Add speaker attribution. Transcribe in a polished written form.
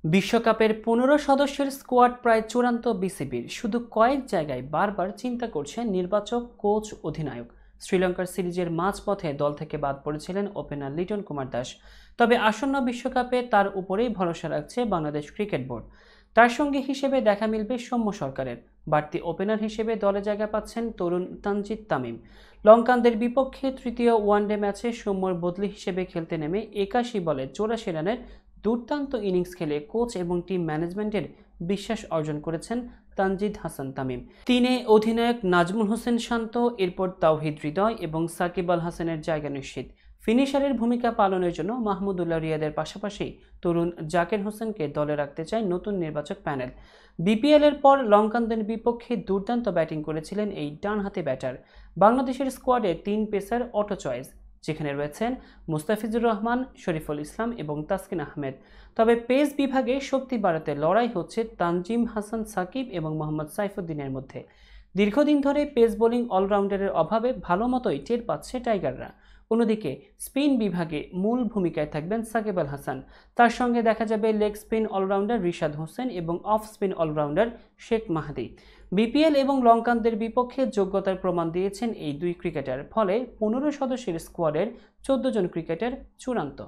Speaker 1: বিশ্বকাপের ১৫ সদস্যের স্কোয়াড প্রায় চূড়ান্ত বিসিবির, শুধু কয়েক জায়গায় বারবার চিন্তা করছেন নির্বাচক, কোচ, অধিনায়ক। শ্রীলঙ্কার সিরিজের মাঝপথে দল থেকে বাদ পড়েছিলেন ওপেনার লিটন কুমার দাস। তবে আসন্ন বিশ্বকাপে তার উপরেই ভরসা রাখছে বাংলাদেশ ক্রিকেট বোর্ড। তার সঙ্গে হিসেবে দেখা মিলবে সৌম্য সরকারের। বাড়তি ওপেনার হিসেবে দলে জায়গা পাচ্ছেন তরুণ তানজিদ তামিম। লঙ্কানদের বিপক্ষে তৃতীয় ওয়ানডে ম্যাচে সৌম্যর বদলি হিসেবে খেলতে নেমে ৮১ বলে ৮৪ রানের দুর্দান্ত ইনিংস খেলে কোচ এবং টিম ম্যানেজমেন্টের বিশ্বাস অর্জন করেছেন তানজিদ হাসান তামিম। তিনে অধিনায়ক নাজমুল হোসেন শান্ত, এরপর তাওহিদ হৃদয় এবং সাকিব আল হাসানের জায়গা নিশ্চিত। ফিনিশারের ভূমিকা পালনের জন্য মাহমুদুল্লাহ রিয়াদের পাশাপাশি তরুণ জাকের হোসেনকে দলে রাখতে চায় নতুন নির্বাচক প্যানেল। বিপিএল এর পর লঙ্কানদের বিপক্ষে দুর্দান্ত ব্যাটিং করেছিলেন এই ডানহাতি ব্যাটার। বাংলাদেশের স্কোয়াডে ৩ পেসার অটো চয়েস, যেখানে রয়েছেন মুস্তাফিজুর রহমান, শরীফুল ইসলাম এবং তাসকিন আহমেদ। তবে পেস বিভাগে শক্তি বাড়াতে লড়াই হচ্ছে তানজিম হাসান সাকিব এবং মোহাম্মদ সাইফুদ্দিনের মধ্যে। দীর্ঘদিন ধরে পেস বোলিং অলরাউন্ডারের অভাবে ভালো মতোই টের পাচ্ছে টাইগাররা। অন্যদিকে স্পিন বিভাগে মূল ভূমিকায় থাকবেন সাকিব আল হাসান। তার সঙ্গে দেখা যাবে leg spin allrounder Rishad Hossain এবং off spin allrounder Sheikh Mahedi. BPL এবং লঙ্কানদের বিপক্ষে যোগ্যতার প্রমাণ দিয়েছেন এই দুই ক্রিকেটার। ফলে ১৫ সদস্যের স্কোয়াডের ১৪ জন ক্রিকেটার চূড়ান্ত।